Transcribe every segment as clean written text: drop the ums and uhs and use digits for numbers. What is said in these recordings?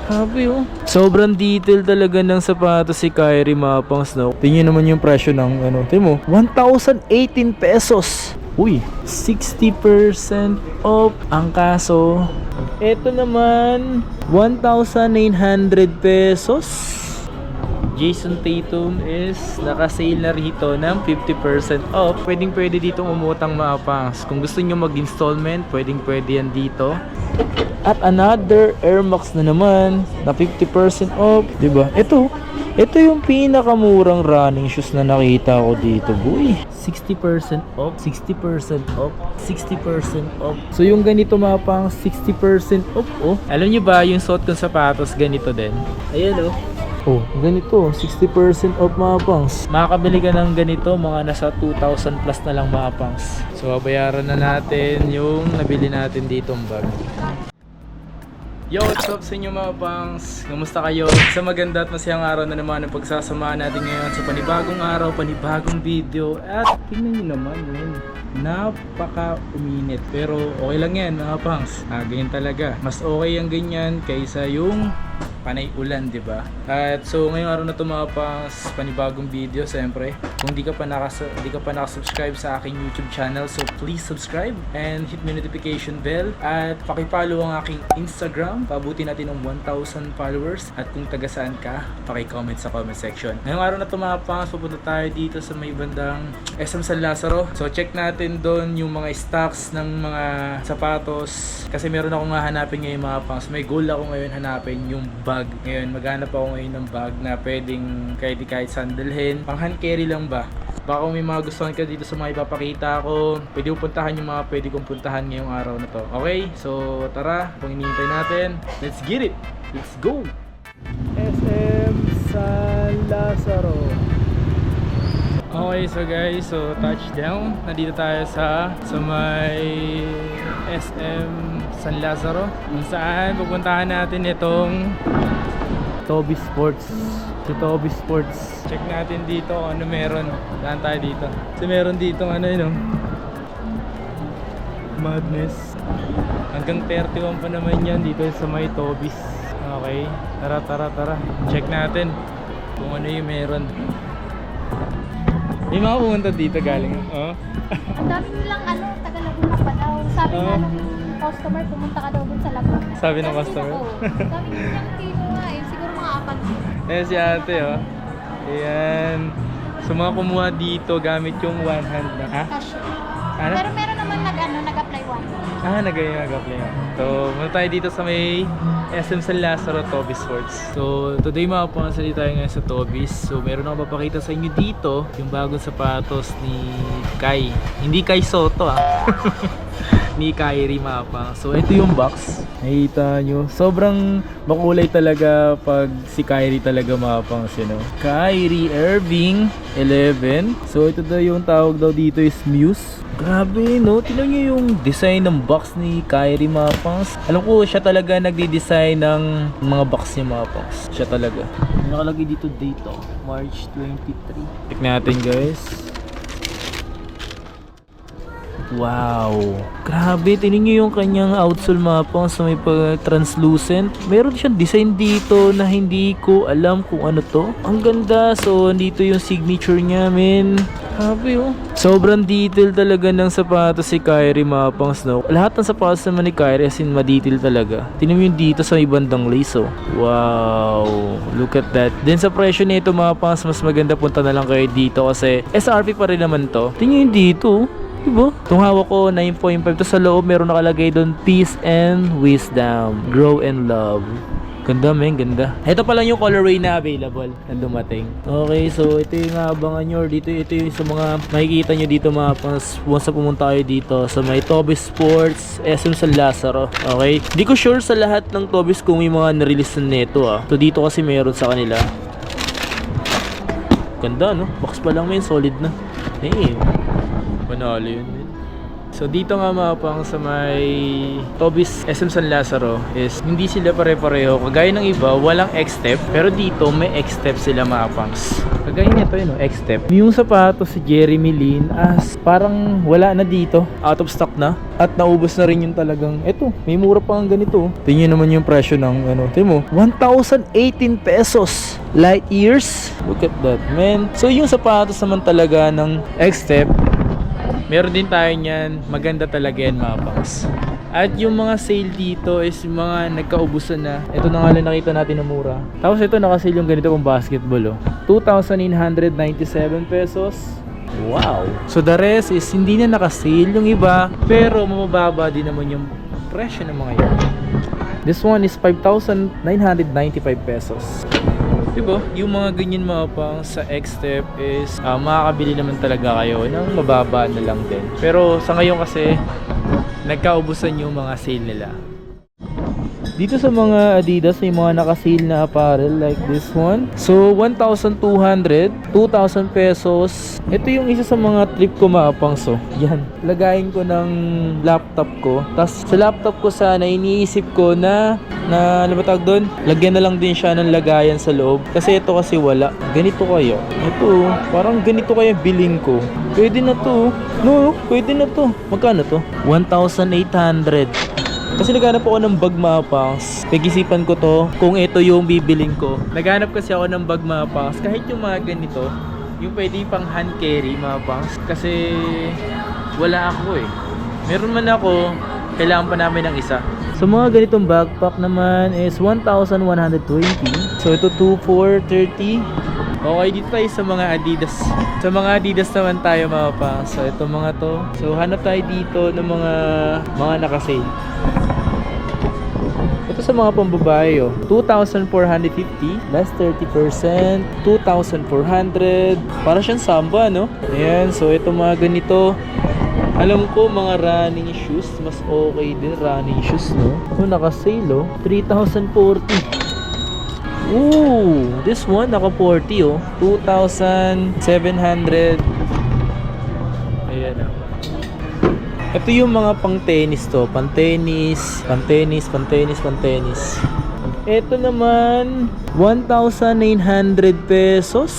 Grabe oh. Sobrang detail talaga ng sapatos si Kyrie mga pangs, no? Tingnan naman yung presyo ng ano. Tingnan mo, 1,018 pesos. Uy, 60% off. Ang kaso, eto naman, 1,900 pesos. Jason Tatum is naka-sale na rito ng 50% off. Pwedeng-pwede dito umutang mga pangs. Kung gusto nyo mag-installment, pwedeng-pwede yan dito. At another Air Max na naman na 50% off, 'di ba? Ito yung pinakamurang running shoes na nakita ko dito, boy. 60% off, 60% off, 60% off. So yung ganito mga pang 60% off, oh. Alam niyo ba yung suot kong sapatos ganito din? Ayan oh. Oh, ganito, 60% off mga pangs. Makakabili ka ng ganito, mga nasa 2,000 plus na lang mga pangs. So babayaran na natin yung nabili natin ditong bag. Yo, what's up sa inyo mga pangs? Kamusta kayo? Sa maganda at masayang araw na naman ang pagsasamahan natin ngayon sa panibagong araw, panibagong video. At tingnan nyo naman yun, napaka-uminit. Pero okay lang yan mga pangs. Ganyan talaga. Mas okay ang ganyan kaysa yung panay ulan, di ba? At so ngayong araw na to mga pangs, panibagong video siyempre. Kung di ka pa nakasubscribe sa aking YouTube channel, so please subscribe and hit my notification bell at paki-follow ang aking Instagram. Pabuti natin ng 1,000 followers at kung taga saan ka, paki-comment sa comment section. Ngayong araw na to mga pangs, pupunta tayo dito sa may bandang SM San Lazaro. So check natin doon yung mga stocks ng mga sapatos kasi meron akong hahanapin ngayon mga pangs. May goal ako ngayon hanapin yung bag. Ngayon maghanap ako ngayon ng bag na pwedeng kahit sandalhin, pang hand carry lang ba. Baka kung may mga gustuhan ka dito sa mga ipapakita ko, pwede kong puntahan yung mga pwede kong puntahan ngayong araw na to. Okay, so tara, kung hinihintay natin, let's get it! Let's go! SM San Lazaro. Okay, so guys, so touchdown. Nandito tayo sa may SM San Lazaro, kung saan pupuntahan natin itong Toby Sports. Si Toby Sports. Check natin dito kung ano meron. Daan tayo dito. Kasi meron dito ano yun, Madness. Hanggang 31 pa naman yan dito sa may Toby's. Okay, tara. Check natin kung ano yung meron. May mga pumunta dito galing. Ang dami nilang taga Laguna pa daw. Sabi nga nung customer, pumunta ka daw dun sa Laguna. Sabi ng customer? Sabi nilang tino nga siguro mga apat. Ayan si ate Ayan. So mga kumuha dito gamit yung one hand na. Ha? Cash. Ano? Pero meron naman nag-apply one. Nag-apply. So muna tayo dito sa may SM San Lazaro, Toby Sports. So today mga pangasali tayo ngayon sa Toby's. So meron akong papakita sa inyo dito yung bagong sapatos ni Kai. Hindi Kai Soto ni Kyrie mga pang. So ito yung box. Nakita nyo. Sobrang makulay talaga pag si Kyrie talaga mga pang. Kyrie Irving 11. So ito daw yung tawag daw dito is Muse. Grabe no. Tingnan nyo yung design ng box ni Kyrie mga pangs. Alam ko siya talaga nagdi-design ng mga box niya mga pangs. Siya talaga. Nakalagay dito date March 23. Check natin guys. Wow! Grabe, tingnan nyo yung kanyang outsole mga pangs na may translucent. Meron siyang design dito na hindi ko alam kung ano to. Ang ganda. So, dito yung signature niya, men. Grabe oh. Sobrang detail talaga ng sapatos si Kyrie mga pangs, no? Lahat ng sapatos naman ni Kyrie as in ma-detail talaga. Tingnan mo yung dito sa may bandang lace, oh. Wow! Look at that. Then sa presyo nito mga pangs, mas maganda punta na lang kayo dito kasi SRP pa rin naman to. Tingnan yung dito, diba? Itong hawak ko 9.5 to, sa loob meron nakalagay doon peace and wisdom, grow and love. Ganda men, ganda. Ito pa lang yung colorway na available na dumating. Okay, so ito yung abangan nyo dito. Ito yung sa mga makikita nyo dito mga once na pumunta kayo dito sa may Toby Sports SM San Lazaro. Okay, di ko sure sa lahat ng Toby's kung may mga na-release na neto So dito kasi meron sa kanila. Ganda no, box pa lang men, solid na. Hey, panalo yun. So dito nga mapang sa may Tobis SM San Lazaro is hindi sila pare-pareho. Kagaya ng iba, walang X-step. Pero dito may X-step sila mapangs. Kagaya nito yun, X-step. Yung sapatos si Jeremy Lin as parang wala na dito. Out of stock na. At naubos na rin yung talagang, eto, may mura pa ang ganito. Tingnan naman yung presyo ng ano. Tingnan mo, 1,018 pesos. Light years. Look at that, man. So yung sapatos naman talaga ng X-step, meron din tayo niyan. Maganda talaga yan mga pangs. At yung mga sale dito is yung mga nagkaubusan na. Ito na nga lang nakita natin na mura. Tapos ito nakasale yung ganito pang basketball, oh. 2,997 pesos. Wow. So the rest is hindi na nakasale yung iba, pero mababa din naman yung presyo ng mga yan. This one is 5,995 pesos. Diba? Yung mga ganyan mga pang sa X-step is makakabili naman talaga kayo ng mababa na lang din. Pero sa ngayon kasi nagkaubusan yung mga sale nila. Dito sa mga Adidas may mga naka-sale na apparel like this one. So 1,200, 2,000 pesos. Ito yung isa sa mga trip ko mapang. So yan, lagayin ko ng laptop ko. Tapos sa laptop ko sana iniisip ko na ano ba tawag doon? Lagyan na lang din siya ng lagayan sa loob. Kasi ito kasi wala. Ganito kayo. Ito, parang ganito kaya billing ko. Pwede na to. No, pwede na to. Magkano to? 1,800. Kasi naghanap ako ng bag mapangs. Pag-isipan ko to kung ito yung bibiling ko. Naghanap kasi ako ng bag mapangs. Kahit yung mga ganito, yung pwede pang hand carry mapangs. Kasi wala ako eh. Meron man ako, kailangan pa namin ng isa. So mga ganitong backpack naman is 1,120. So ito 2,430. Okay, dito tayo sa mga Adidas. Sa mga Adidas naman tayo mapangs. So ito mga to. So hanap tayo dito ng mga naka-sale. Ito sa mga pambabae, oh. 2,450 less 30%, 2,400. Para siyang samba, no? Ayan, so ito mga ganito. Alam ko mga running shoes, mas okay din running shoes, no? So naka-sale, oh. 3,040. Ooh, this one naka-40, oh. 2,700. Ayan, oh. Ito yung mga pang tennis to, pang tennis. Ito naman 1,900 pesos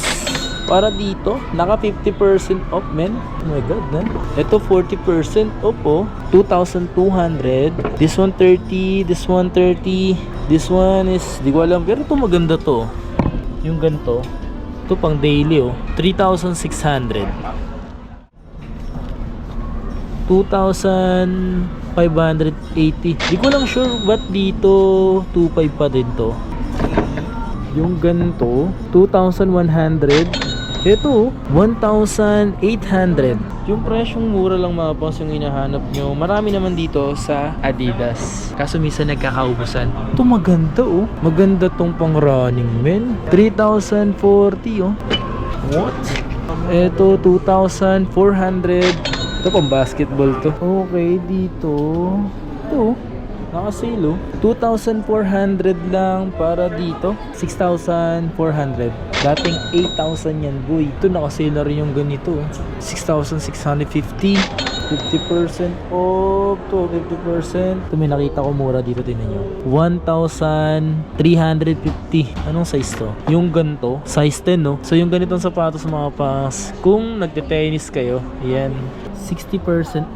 para dito, naka 50% off, men. Oh my god, man. Ito 40% off, oh. 2,200. This one 30, this one 30. This one is di ko alam, pero ito maganda to. Yung ganito. Ito pang daily, oh. 3,600. 2,580. Di ko lang sure ba't dito 2,500 pa din to. Yung ganito 2,100. Ito 1,800. Yung presyong mura lang mga pangs yung hinahanap nyo. Marami naman dito sa Adidas. Kaso minsan nagkakaubusan. Ito maganda, oh. Maganda tong pang running, men. 3,040, oh. What? Ito 2,400. Ito pang basketball to. Okay, dito. Ito, naka-sale, oh. 2,400 lang para dito. 6,400. Dating 8,000 yan, boy. Ito naka-sale na rin yung ganito. 6,650. 50% off. To 50%. Ito may nakita ko mura dito, tinan nyo. 1,350. Anong size to? Yung ganito, size 10, no? So yung ganitong sapatos mga pangs, kung nagte-tennis kayo, ayan, 60%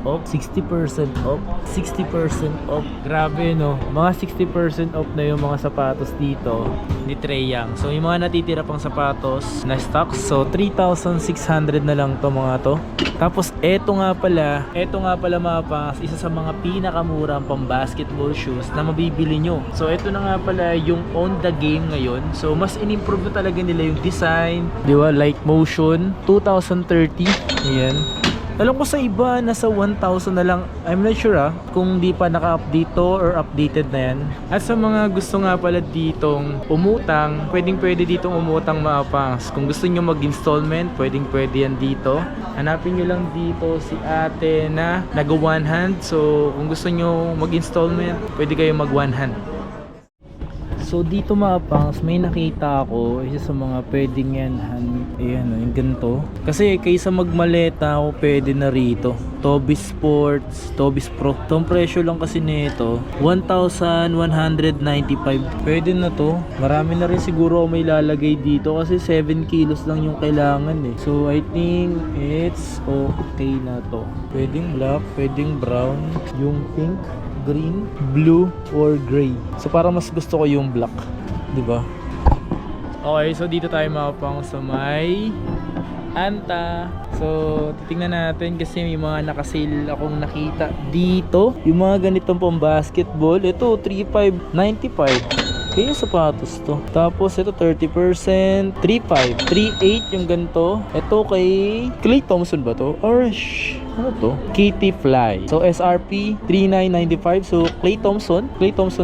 off, 60% off, 60% off. Grabe, no? Mga 60% off na yung mga sapatos dito ni Trae Young. So yung mga natitira pang sapatos na stocks, so 3,600 na lang to mga to. Tapos eto nga pala mga pangs, isa sa mga pinakamurang pang basketball shoes na mabibili nyo. So eto na nga pala yung on the game ngayon. So mas in-improve na talaga nila yung design, di ba? Like motion, 2030. Ayan. Alam ko sa iba nasa 1,000 na lang. I'm not sure kung di pa naka-update to or updated na yan. At sa mga gusto nga pala ditong umutang, pwede ditong umutang mga pangs. Kung gusto nyo mag-installment, pwede yan dito. Hanapin nyo lang dito si ate na nag one hand. So kung gusto nyo mag-installment, pwede kayo mag one hand. So So dito mga pangs, may nakita ako isa sa mga pwedeng yan. Ayan o, yung ganito. Kasi kaysa magmaleta ako, pwede na rito. Tobis Sports, Tobis Pro. Itong presyo lang kasi nito, 1,195. Pwede na to. Marami na rin siguro ako may lalagay dito kasi 7 kilos lang yung kailangan eh. So I think it's okay na to. Pwedeng black, pwedeng brown, yung pink, green, blue, or gray. So para mas gusto ko yung black, di ba? Okay, so dito tayo mga pang sa may Anta. So titingnan natin kasi may mga naka-sale akong nakita dito. Yung mga ganitong pang basketball, ito 3,595. Kaya sapatos to. Tapos ito 30%, 3,500, 3,800 yung ganito. Ito kay Klay Thompson ba to? Or ano to? Kitty Fly. So SRP 3,995. So Klay Thompson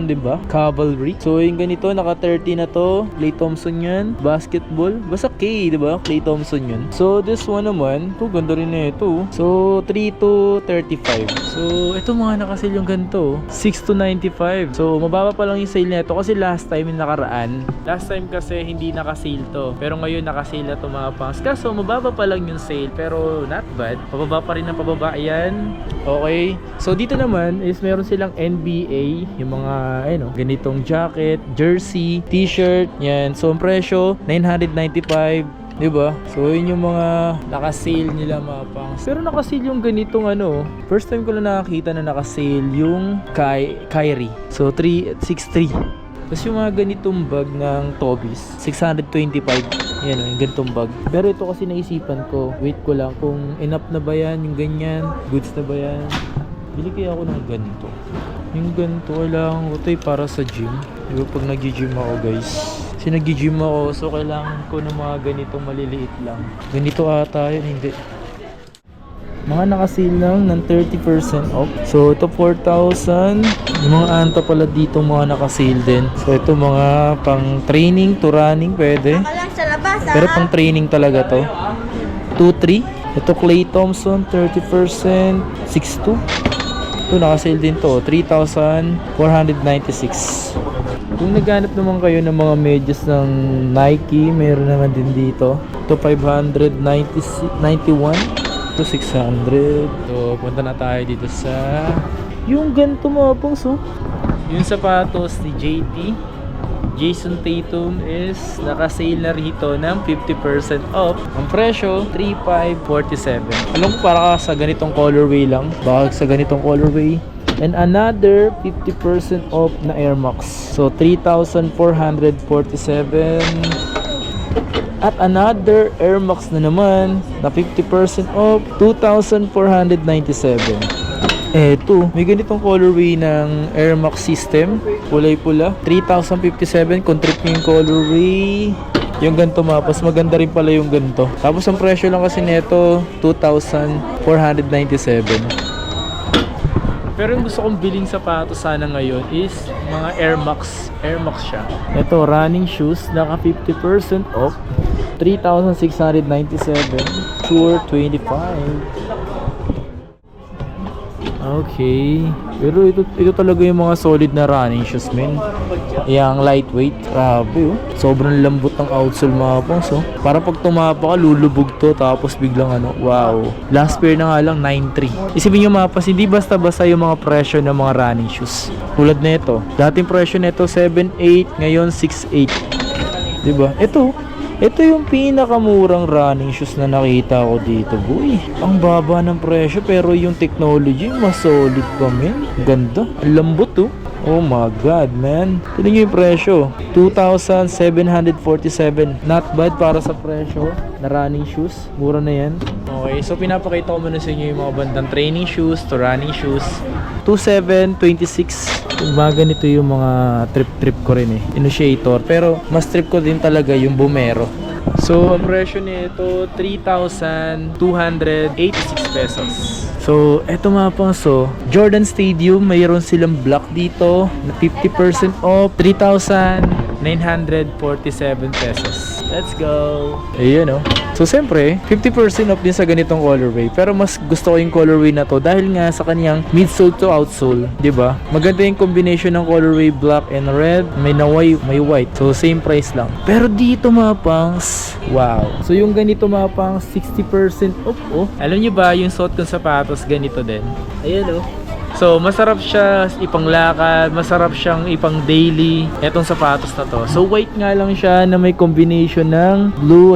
din ba? Cavalry. So yung ganito naka 30 na to. Klay Thompson yan. Basketball. Basta K, di ba? Klay Thompson yun. So this one naman, to ganda rin na ito. So 3 to 35. So ito mga naka-sale yung ganito. 6 to 95. So mababa pa lang yung sale nito kasi last time yung nakaraan. Last time kasi hindi naka-sale to. Pero ngayon naka-sale na to mga pangs. Kaso mababa pa lang yung sale pero not bad. Pababa pa rin ang pababa. Ayan. Okay. So dito naman is meron silang NBA. Yung mga ganitong jacket, jersey, t-shirt. Yan. So ang presyo 995. Diba? So yun yung mga naka-sale nila mga pangs. Pero naka-sale yung ganitong first time ko lang nakakita na naka-sale yung Kyrie. So 363. Tapos yung mga ganitong bag ng Tobis, 625. Yan o, yung ganitong bag. Pero ito kasi naisipan ko, wait ko lang kung enough na ba yan, yung ganyan, goods na ba yan. Bili kaya ako ng ganito. Yung ganito, kailangan ko ito para sa gym. Diba pag nag-gym ako guys. Kasi nag-gym ako, so kailangan ko ng mga ganitong maliliit lang. Ganito ata yun, hindi. Mga naka-sale lang ng 30% off. So ito 4,000. Yung mga anta pala dito mga naka-sale din. So ito mga pang training to running pwede. Pero pang training talaga to. 2,300. Ito Klay Thompson 30%. 6,200. Ito naka-sale din to. 3,496. Kung naghanap naman kayo ng mga medyas ng Nike, meron naman din dito. Ito 591. 600. So punta na tayo dito sa yung ganito mga pangs yung sapatos ni JT Jason Tatum is naka-sale na rito ng 50% off. Ang presyo 3,547. Alam ko para sa ganitong colorway lang, baka sa ganitong colorway. And another 50% off na Air Max. So 3,447. At another Air Max na naman na 50% off, 2,497. Eto, may ganitong colorway ng Air Max system, kulay pula, 3,057 kung trip yung colorway. Yung ganito mapas, maganda rin pala yung ganito. Tapos ang presyo lang kasi nito 2,497. Pero yung gusto kong biling sapatos sana ngayon is mga Air Max. Air Max siya. Ito, running shoes, naka 50% off. 3,697. Sure, 25. Okay. Pero ito talaga yung mga solid na running shoes, men. Yang lightweight. Grabe, oh. Sobrang lambot ng outsole mga pangs, oh. Para pag tumapa ka, lulubog to. Tapos biglang wow. Last pair na nga lang, 9,300. Isipin nyo mga pangs, hindi basta-basta yung mga presyo ng mga running shoes. Tulad na ito. Dating presyo nito 7,800. Ngayon, 6,800. Diba? Ito yung pinakamurang running shoes na nakita ko dito, boy. Ang baba ng presyo pero yung technology mas solid pa, men. Ganda. Ang lambot, oh. Oh my god, man. Tignan nyo yung presyo. 2,747. Not bad para sa presyo na running shoes. Mura na yan. Okay, so pinapakita ko muna sa inyo yung mga bandang training shoes to running shoes. 2,726. Mga ganito yung mga trip ko rin eh. Initiator. Pero mas trip ko din talaga yung Bumero. So, ang presyo nito 3,286 pesos. So, eto mga pangs, Jordan Stadium, mayroon silang block dito na 50% off, 3,000 947 pesos. Let's go! Ayun oh. So siyempre, 50% off din sa ganitong colorway. Pero mas gusto ko yung colorway na to dahil nga sa kanyang midsole to outsole, 'di ba? Maganda yung combination ng colorway black and red. May naway, may white. So same price lang. Pero dito mga pangs, wow. So yung ganito mga pangs, 60% off oh. Alam niyo ba yung suot kong sapatos ganito din? Ayan oh. So, masarap siya ipanglakad, masarap siyang ipang daily, etong sapatos na to. So, white nga lang siya na may combination ng blue,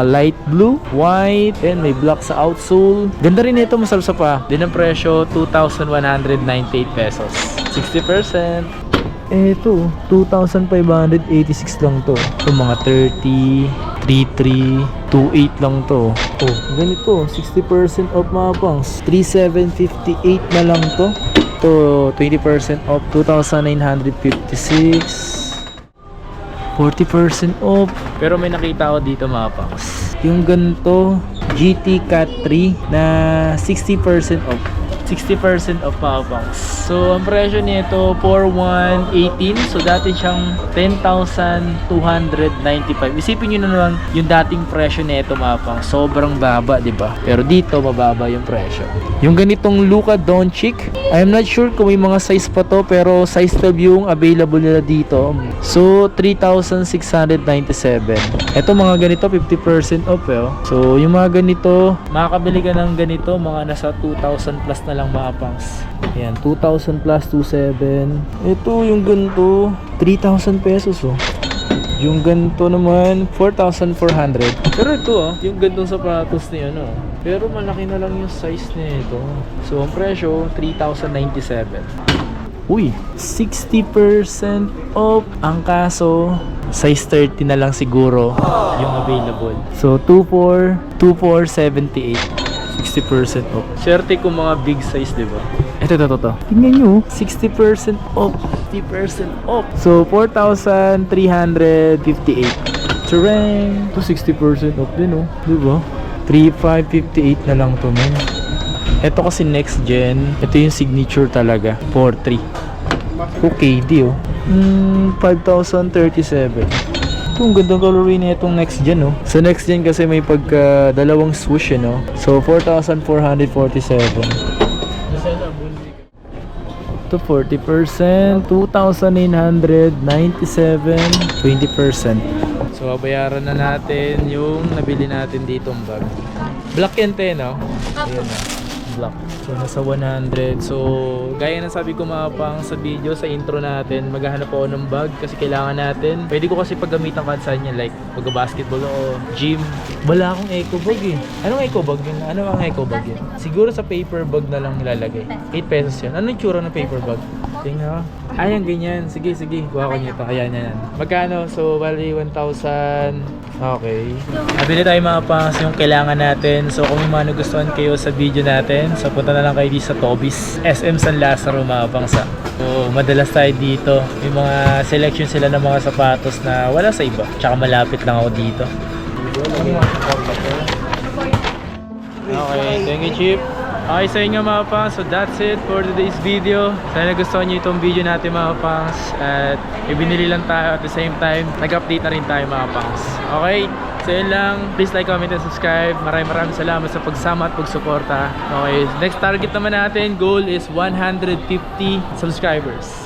light blue, white, and may black sa outsole. Ganda rin ito, masarap sa pa. Din ang presyo, 2,198 pesos. 60%. Eto, 2,586 lang to. Ito mga 30, 33, 28 lang to. Oh, ganito, 60% off mga pangs. 3,758 na lang to. To 20% off, 2,956. 40% off. Pero may nakita ako dito mga pangs. Yung ganito, GT Cat 3 na 60% off. 60% off mga pangs. So, ang presyo nito, 4,118. So, dati siyang 10,295. Isipin nyo na naman yung dating presyo nito mga pangs. Sobrang baba, di ba? Pero dito, mababa yung presyo. Yung ganitong Luka Doncic, I'm not sure kung may mga size pa to, pero size 12 yung available nila dito. So, 3,697. Ito mga ganito, 50% off eh. So, yung mga ganito, makakabili ka ng ganito, mga nasa 2,000 plus na lang mga pangs. Ayan, 2,000 plus 27. Ito yung ganito, 3,000 pesos oh. Yung ganito naman, 4,400. Pero ito yung gantong sapatos niya no. Pero malaki na lang yung size nito. So ang presyo, 3,097. Uy, 60% off. Ang kaso, size 30 na lang siguro yung available. So 24,78. 60% off. Swerte kung mga big size, di ba? Ito. Tingnan nyo, 60% off. 50% off. So, 4,358. Tereng! Ito, 60% off din, oh. Di ba? 3,558 na lang to, men. Ito kasi next gen. Ito yung signature talaga. 4,3. Okay, di, oh. 5,037. Ito, ang gandang colorway na itong next gen, no? Sa next gen kasi may pagka dalawang swoosh, no? So, 4,447. Ito, 40%, 2,997, 20%. So, babayaran na natin yung nabili natin ditong bag. Black yan, no? Ayan na. Black. So, nasa 100. So, gaya na sabi ko mga pang sa video, sa intro natin, maghahanap ako ng bag kasi kailangan natin. Pwede ko kasi paggamitan kahit saan yan, like mag-basketball o gym. Wala akong eco bag eh. Anong eco bag yun? Ano ang eco bag yun? Siguro sa paper bag na lang nilalagay. 8 pesos yan. Ano yung tsura ng paper bag? Tingnan. Ayan, ganyan. Sige. Kuha ko nito. Ayan. Magkano? So, bali 1,000. Okay. Nabili tayo mga pangs yung kailangan natin. So, kung may mga nagustuhan kayo sa video natin, so punta na lang kayo dito sa Tobis. SM San Lazaro mga pangsa. So, madalas tayo dito. May mga selection sila ng mga sapatos na wala sa iba. Tsaka malapit lang ako dito. Okay, thank you, Chip. Okay, sa inyo mga pangs, so that's it for today's video. Sana nagustuhan nyo itong video natin mga pangs. At ibinili lang tayo at the same time, nag-update na rin tayo mga pangs. Okay, so yun lang. Please like, comment, and subscribe. Maraming salamat sa pagsama at pagsuporta. Okay, next target naman natin, goal is 150 subscribers.